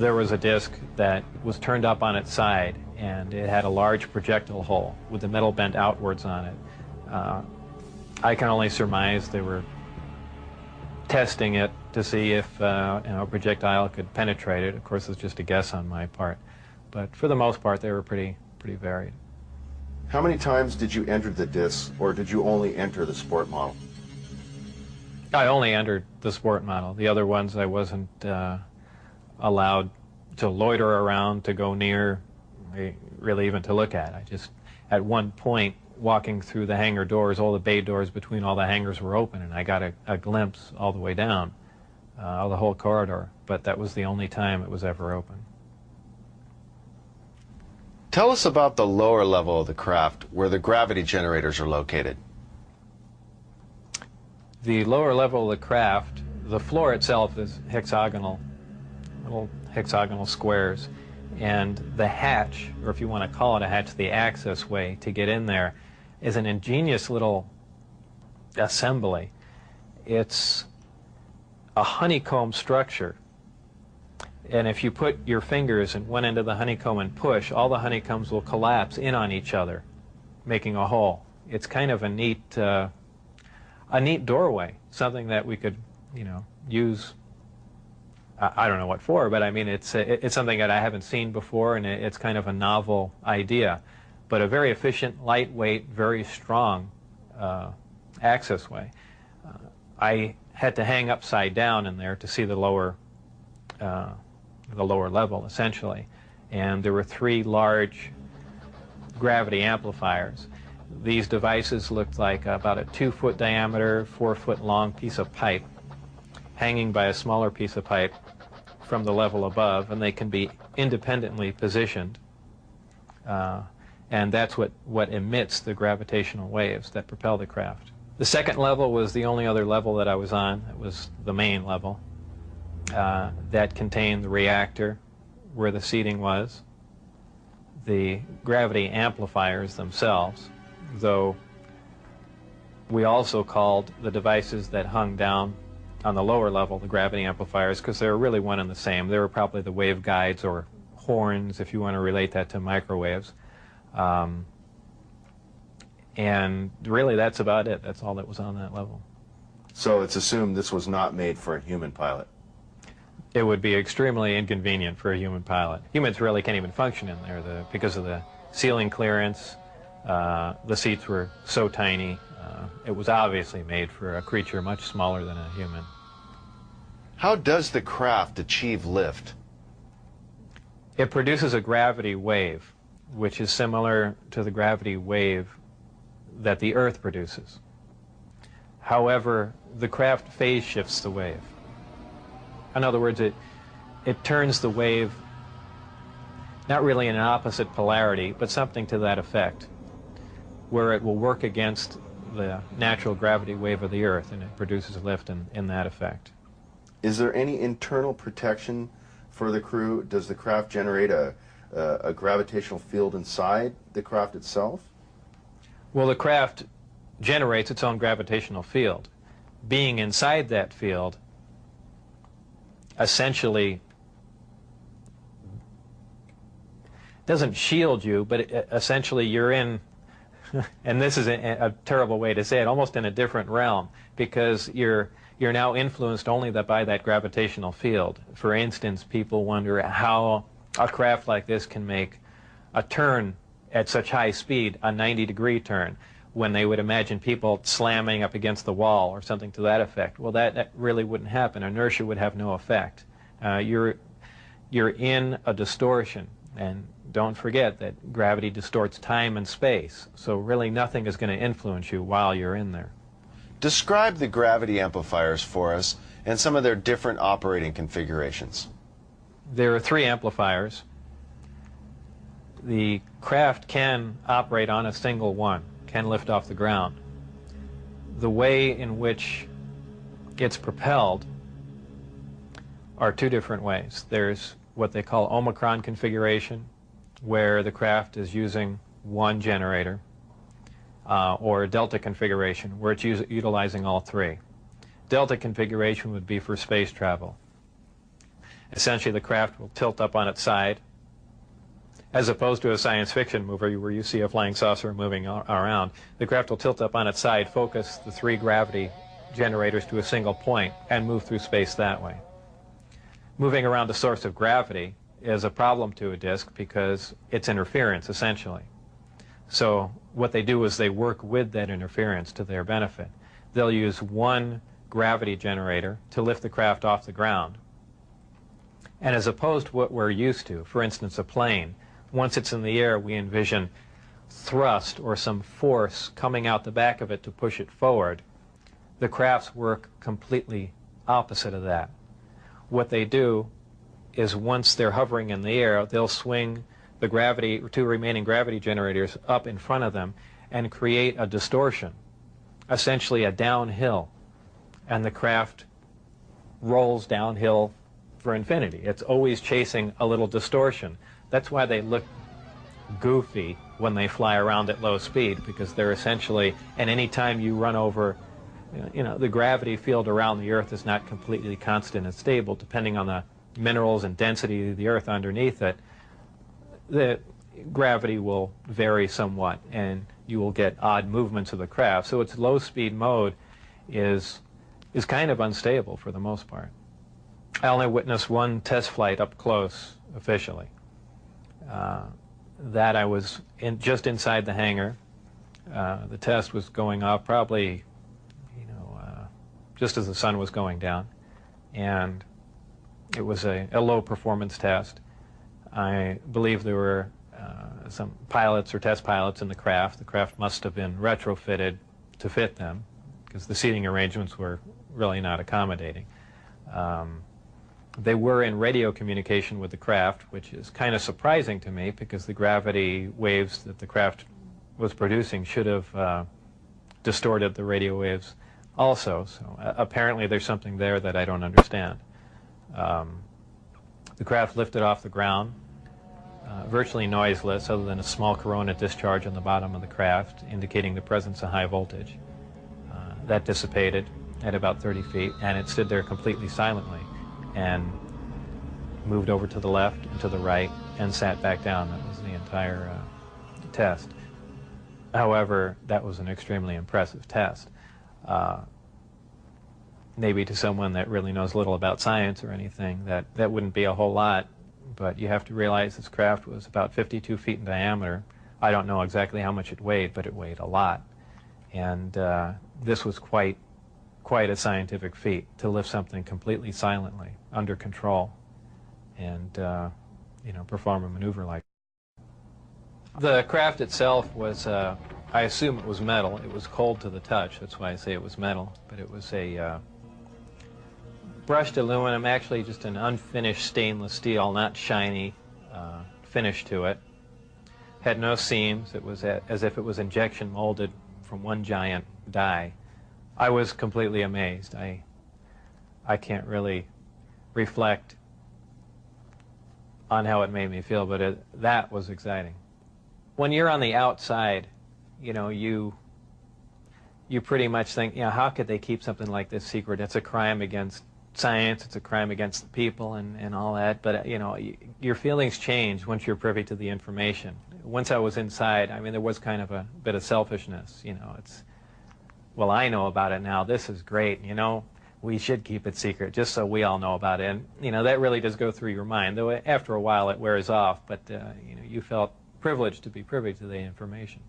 there was a disc that was turned up on its side, and it had a large projectile hole with the metal bent outwards on it. I can only surmise they were testing it to see if a projectile could penetrate it. Of course, it's just a guess on my part, but for the most part, they were pretty varied. How many times did you enter the disc, or did you only enter the sport model? I only entered the sport model. The other ones I wasn't allowed to loiter around, to go near, really even to look at. I just, at one point, walking through the hangar doors, all the bay doors between all the hangars were open, and I got a glimpse all the way down, the whole corridor, but that was the only time it was ever open. Tell us about the lower level of the craft, where the gravity generators are located. The lower level of the craft, the floor itself is hexagonal, little hexagonal squares, and the hatch, or if you want to call it a hatch, the access way to get in there, is an ingenious little assembly. It's a honeycomb structure, and if you put your fingers in one end of the honeycomb and push, all the honeycombs will collapse in on each other, making a hole. It's kind of a neat doorway, something that we could, use. I don't know what for, but I mean, it's something that I haven't seen before, and it's kind of a novel idea, but a very efficient, lightweight, very strong access way. I had to hang upside down in there to see the lower level, essentially, and there were 3 large gravity amplifiers. These devices looked like about a 2-foot diameter, 4-foot long piece of pipe hanging by a smaller piece of pipe from the level above, and they can be independently positioned, and that's what emits the gravitational waves that propel the craft. The second level was the only other level that I was on. It was the main level that contained the reactor, where the seating was, the gravity amplifiers themselves, though we also called the devices that hung down on the lower level the gravity amplifiers, because they were really one and the same. They were probably the wave guides or horns, if you want to relate that to microwaves. And really, that's about it. That's all that was on that level. So it's assumed this was not made for a human pilot. It would be extremely inconvenient for a human pilot. Humans really can't even function in there because of the ceiling clearance. The seats were so tiny. It was obviously made for a creature much smaller than a human. How does the craft achieve lift? It produces a gravity wave, which is similar to the gravity wave that the Earth produces. However, the craft phase shifts the wave. In other words, it turns the wave not really in an opposite polarity, but something to that effect, where it will work against the natural gravity wave of the Earth, and it produces a lift in that effect. Is there any internal protection for the crew? Does the craft generate a gravitational field inside the craft itself? Well, the craft generates its own gravitational field. Being inside that field essentially doesn't shield you, but essentially you're in, and this is a terrible way to say it, almost in a different realm, because you're now influenced only by that gravitational field. For instance, people wonder how a craft like this can make a turn at such high speed, a 90-degree turn, when they would imagine people slamming up against the wall or something to that effect. Well, that really wouldn't happen. Inertia would have no effect. You're in a distortion, and don't forget that gravity distorts time and space, so really nothing is going to influence you while you're in there. Describe the gravity amplifiers for us and some of their different operating configurations. There are 3 amplifiers. The craft can operate on a single one, can lift off the ground. The way in which it's propelled are 2 different ways. There's what they call Omicron configuration, where the craft is using one generator, or Delta configuration, where it's utilizing all 3. Delta configuration would be for space travel. Essentially, the craft will tilt up on its side, as opposed to a science fiction movie where you see a flying saucer moving around. The craft will tilt up on its side, focus the 3 gravity generators to a single point, and move through space that way. Moving around a source of gravity is a problem to a disk because it's interference, essentially. So what they do is they work with that interference to their benefit. They'll use 1 gravity generator to lift the craft off the ground. And as opposed to what we're used to, for instance, a plane, once it's in the air, we envision thrust or some force coming out the back of it to push it forward. The crafts work completely opposite of that. What they do is once they're hovering in the air, they'll swing the 2 remaining gravity generators up in front of them and create a distortion, essentially a downhill, and the craft rolls downhill for infinity. It's always chasing a little distortion. That's why they look goofy when they fly around at low speed, because they're essentially, and any time you run over, the gravity field around the Earth is not completely constant and stable, depending on the minerals and density of the Earth underneath it. The gravity will vary somewhat, and you will get odd movements of the craft. So its low-speed mode is kind of unstable for the most part. I only witnessed 1 test flight up close, officially. That I was just inside the hangar. The test was going off probably, just as the sun was going down, and it was a low-performance test. I believe there were some pilots or test pilots in the craft. The craft must have been retrofitted to fit them, because the seating arrangements were really not accommodating. They were in radio communication with the craft, which is kind of surprising to me, because the gravity waves that the craft was producing should have distorted the radio waves also. So apparently there's something there that I don't understand. The craft lifted off the ground, virtually noiseless, other than a small corona discharge on the bottom of the craft, indicating the presence of high voltage. That dissipated at about 30 feet, and it stood there completely silently, and moved over to the left and to the right, and sat back down. That was the entire test. However, that was an extremely impressive test. Maybe to someone that really knows little about science or anything, that wouldn't be a whole lot, but you have to realize this craft was about 52 feet in diameter. I don't know exactly how much it weighed, but it weighed a lot. And this was quite a scientific feat, to lift something completely silently, under control, and perform a maneuver like that. The craft itself was, I assume it was metal. It was cold to the touch, that's why I say it was metal, but it was a brushed aluminum, actually just an unfinished stainless steel, not shiny finish to it. Had no seams. It was as if it was injection molded from one giant die. I was completely amazed. I can't really reflect on how it made me feel, but that was exciting. When you're on the outside, you pretty much think, how could they keep something like this secret? It's a crime against science, it's a crime against the people and all that, but your feelings change once you're privy to the information. Once I was inside, there was kind of a bit of selfishness, it's, well, I know about it now, this is great, we should keep it secret just so we all know about it, and that really does go through your mind, though after a while it wears off, but you felt privileged to be privy to the information.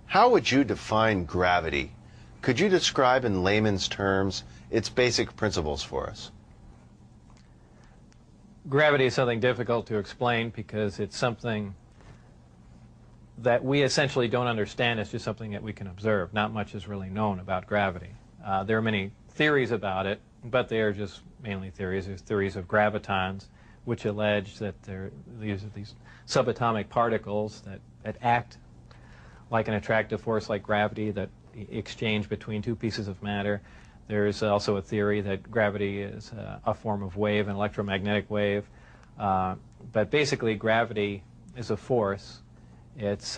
How would you define gravity? Could you describe in layman's terms its basic principles for us? Gravity is something difficult to explain because it's something that we essentially don't understand. It's just something that we can observe. Not much is really known about gravity. There are many theories about it, but they are just mainly theories. There's theories of gravitons, which allege that these are these subatomic particles that act like an attractive force like gravity that exchange between 2 pieces of matter. There's also a theory that gravity is a form of wave, an electromagnetic wave. But basically, gravity is a force. It's